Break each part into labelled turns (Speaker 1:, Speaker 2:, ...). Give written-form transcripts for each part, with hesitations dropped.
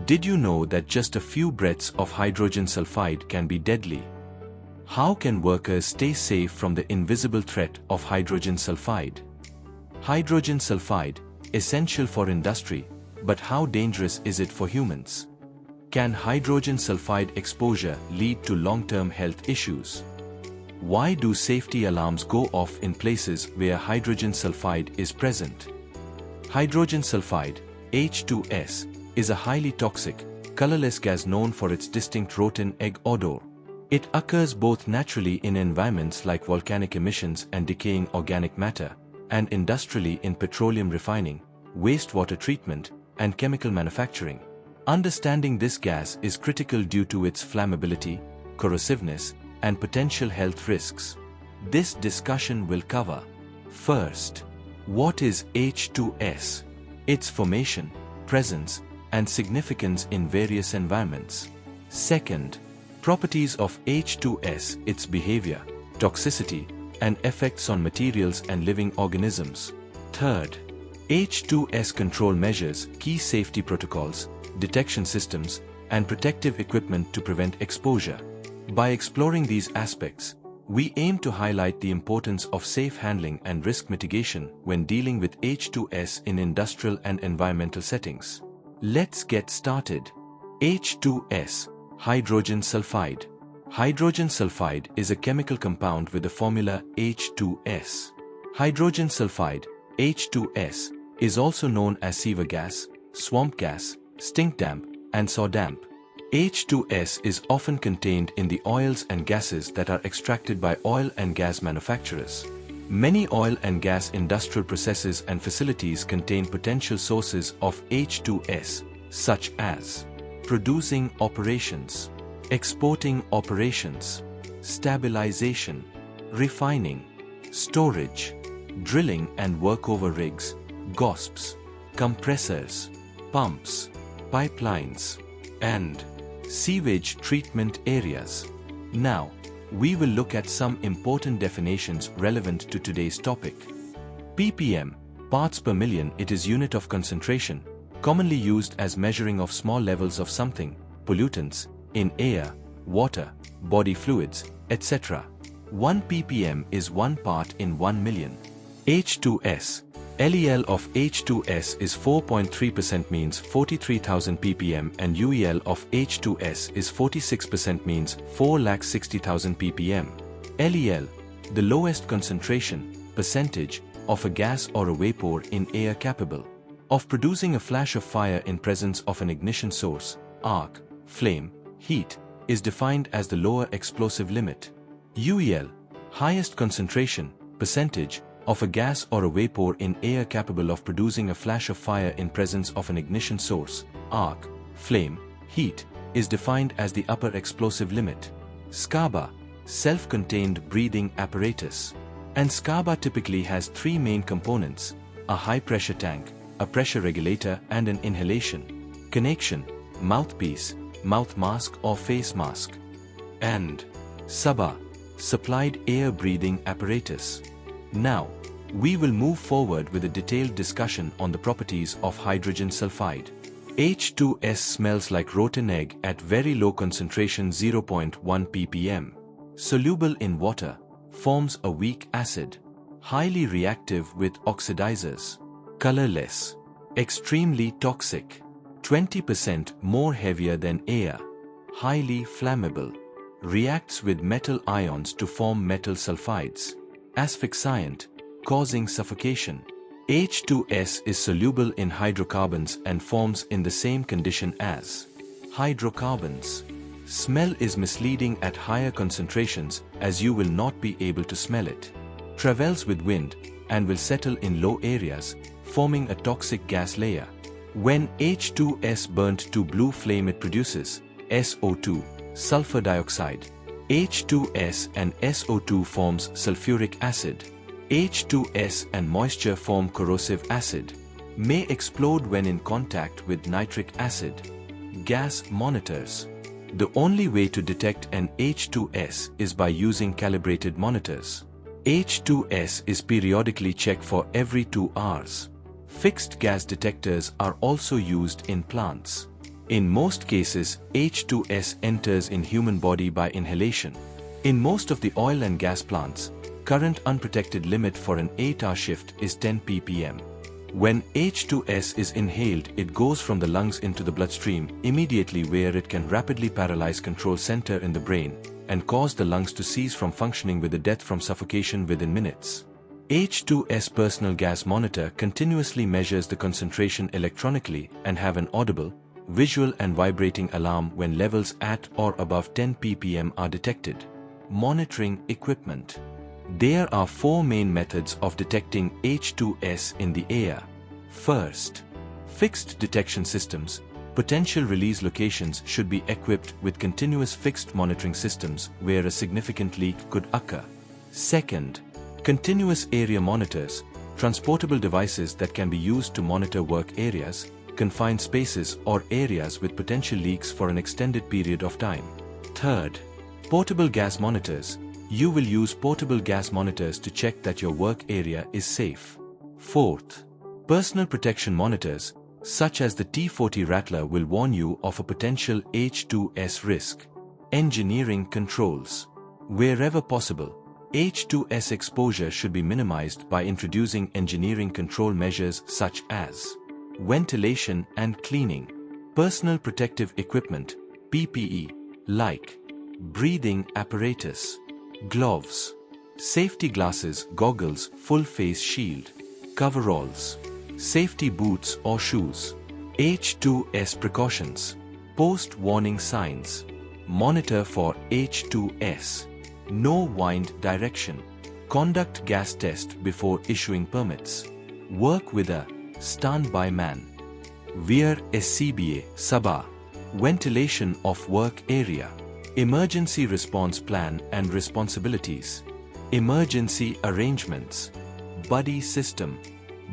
Speaker 1: Did you know that just a few breaths of hydrogen sulfide can be deadly? How can workers stay safe from the invisible threat of hydrogen sulfide? Hydrogen sulfide, essential for industry, but how dangerous is it for humans? Can hydrogen sulfide exposure lead to long-term health issues? Why do safety alarms go off in places where hydrogen sulfide is present? Hydrogen sulfide, H₂S, is a highly toxic, colorless gas known for its distinct rotten egg odor. It occurs both naturally in environments like volcanic emissions and decaying organic matter, and industrially in petroleum refining, wastewater treatment, and chemical manufacturing. Understanding this gas is critical due to its flammability, corrosiveness, and potential health risks. This discussion will cover: first, what is H₂S? Its formation, presence, and significance in various environments. Second, properties of H₂S, its behavior, toxicity, and effects on materials and living organisms. Third, H₂S control measures, key safety protocols, detection systems, and protective equipment to prevent exposure. By exploring these aspects, we aim to highlight the importance of safe handling and risk mitigation when dealing with H₂S in industrial and environmental settings. Let's get started. H₂S, hydrogen sulfide. Hydrogen sulfide is a chemical compound with the formula H₂S. Hydrogen sulfide, H₂S, is also known as sewer gas, swamp gas, stink damp, and saw damp. H₂S is often contained in the oils and gases that are extracted by oil and gas manufacturers. Many oil and gas industrial processes and facilities contain potential sources of H₂S, such as producing operations, exporting operations, stabilization, refining, storage, drilling and workover rigs, GOSPs, compressors, pumps, pipelines, and sewage treatment areas. Now, we will look at some important definitions relevant to today's topic. ppm, parts per million. It is unit of concentration, commonly used as measuring of small levels of something, pollutants, in air, water, body fluids, etc. 1 ppm is 1 part in 1 million. H₂S, LEL of H₂S is 4.3%, means 43,000 ppm, and UEL of H₂S is 46%, means 460,000 ppm. LEL, the lowest concentration, percentage, of a gas or a vapor in air capable of producing a flash of fire in presence of an ignition source, arc, flame, heat, is defined as the lower explosive limit. UEL, highest concentration, percentage, of a gas or a vapor in air capable of producing a flash of fire in presence of an ignition source, arc, flame, heat, is defined as the upper explosive limit. SCARBA, self-contained breathing apparatus. And SCARBA typically has 3 main components: a high-pressure tank, a pressure regulator, and an inhalation connection, mouthpiece, mouth mask or face mask. And SABA, supplied air breathing apparatus. Now, we will move forward with a detailed discussion on the properties of hydrogen sulfide. H₂S smells like rotten egg at very low concentration, 0.1 ppm. Soluble in water, forms a weak acid. Highly reactive with oxidizers. Colorless. Extremely toxic. 20% more heavier than air. Highly flammable. Reacts with metal ions to form metal sulfides. Asphyxiant, causing suffocation. H₂S is soluble in hydrocarbons and forms in the same condition as hydrocarbons. Smell is misleading at higher concentrations, as you will not be able to smell it. Travels with wind and will settle in low areas, forming a toxic gas layer. When H₂S burnt to blue flame, it produces SO2, sulfur dioxide. H₂S and SO2 forms sulfuric acid. H₂S and moisture form corrosive acid. May explode when in contact with nitric acid. Gas monitors. The only way to detect an H₂S is by using calibrated monitors. H₂S is periodically checked for every 2 hours. Fixed gas detectors are also used in plants. In most cases, H₂S enters in human body by inhalation. In most of the oil and gas plants, current unprotected limit for an 8-hour shift is 10 ppm. When H₂S is inhaled, it goes from the lungs into the bloodstream immediately, where it can rapidly paralyze control center in the brain and cause the lungs to cease from functioning, with the death from suffocation within minutes. H₂S personal gas monitor continuously measures the concentration electronically and have an audible, visual and vibrating alarm when levels at or above 10 ppm are detected. Monitoring equipment. There are 4 main methods of detecting H₂S in the air. First, fixed detection systems. Potential release locations should be equipped with continuous fixed monitoring systems where a significant leak could occur. Second, continuous area monitors, transportable devices that can be used to monitor work areas, confined spaces or areas with potential leaks for an extended period of time. Third, portable gas monitors. You will use portable gas monitors to check that your work area is safe. Fourth, personal protection monitors, such as the T40 Rattler, will warn you of a potential H₂S risk. Engineering controls. Wherever possible, H₂S exposure should be minimized by introducing engineering control measures such as ventilation and cleaning, personal protective equipment, PPE, like breathing apparatus, gloves, safety glasses, goggles, full face shield, coveralls, safety boots or shoes. H₂S precautions. Post-warning signs. Monitor for H₂S. No wind direction. Conduct gas test before issuing permits. Work with a standby man. Wear SCBA, SABA. Ventilation of work area. Emergency response plan and responsibilities. Emergency arrangements. Buddy system.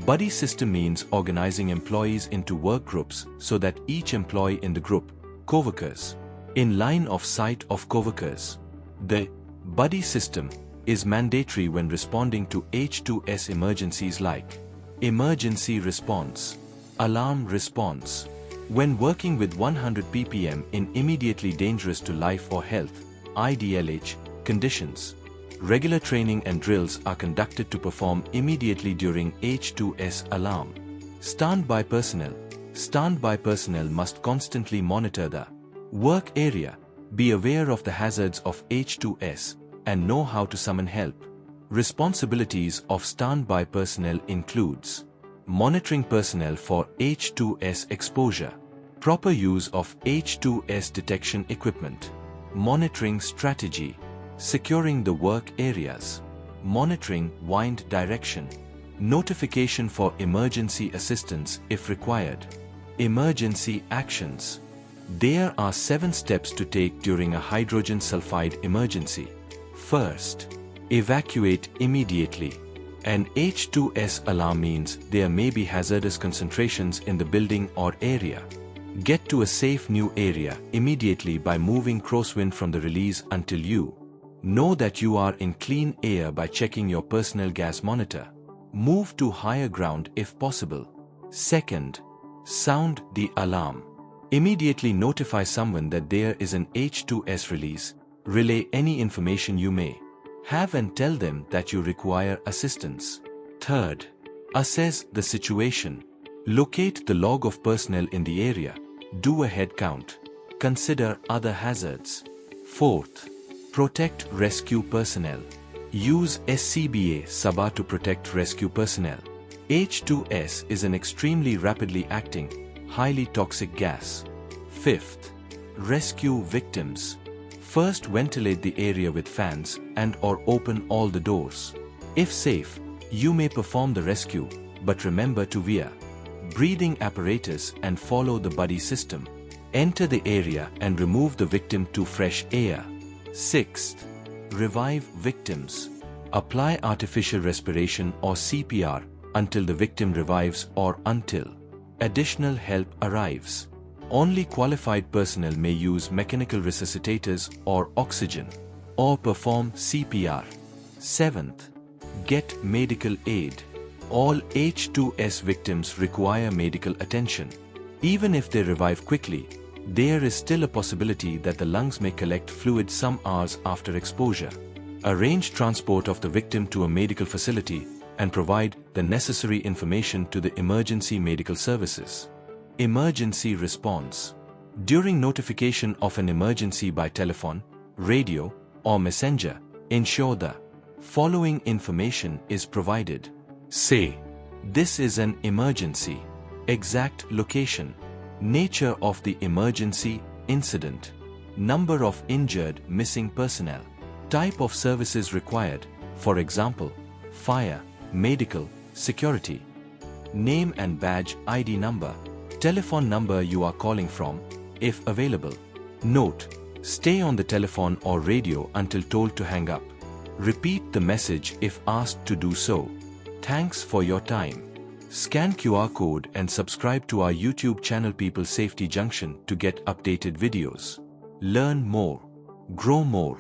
Speaker 1: Buddy system means organizing employees into work groups so that each employee in the group, coworkers, in line of sight of coworkers. The buddy system is mandatory when responding to H₂S emergencies like emergency response, alarm response. When working with 100 ppm in immediately dangerous to life or health, IDLH, conditions, regular training and drills are conducted to perform immediately during H₂S alarm. Standby personnel. Standby personnel must constantly monitor the work area, be aware of the hazards of H₂S, and know how to summon help. Responsibilities of standby personnel includes monitoring personnel for H₂S exposure, proper use of H₂S detection equipment, monitoring strategy, securing the work areas, monitoring wind direction, notification for emergency assistance if required, emergency actions. There are 7 steps to take during a hydrogen sulfide emergency. First, evacuate immediately. An H₂S alarm means there may be hazardous concentrations in the building or area. Get to a safe new area immediately by moving crosswind from the release until you know that you are in clean air by checking your personal gas monitor. Move to higher ground if possible. Second, sound the alarm. Immediately notify someone that there is an H₂S release. Relay any information you may have and tell them that you require assistance. Third, assess the situation. Locate the log of personnel in the area. Do a head count. Consider other hazards. Fourth, protect rescue personnel. Use SCBA SABA to protect rescue personnel. H₂S is an extremely rapidly acting, highly toxic gas. Fifth, rescue victims. First, ventilate the area with fans and/or open all the doors. If safe, you may perform the rescue, but remember to wear breathing apparatus and follow the buddy system. Enter the area and remove the victim to fresh air. Sixth, revive victims. Apply artificial respiration or CPR until the victim revives or until additional help arrives. Only qualified personnel may use mechanical resuscitators or oxygen, or perform CPR. Seventh, get medical aid. All H₂S victims require medical attention. Even if they revive quickly, There is still a possibility that the lungs may collect fluid some hours after exposure. Arrange transport of the victim to a medical facility and provide the necessary information to the emergency medical services. Emergency response. During notification of an emergency by telephone, radio, or messenger, ensure the following information is provided. Say, this is an emergency. Exact location. Nature of the emergency incident. Number of injured missing personnel. Type of services required, for example, fire, medical, security. Name and badge ID number. Telephone number you are calling from, if available. Note: stay on the telephone or radio until told to hang up. Repeat the message if asked to do so. Thanks for your time. Scan QR code and subscribe to our YouTube channel People Safety Junction to get updated videos. Learn more. Grow more.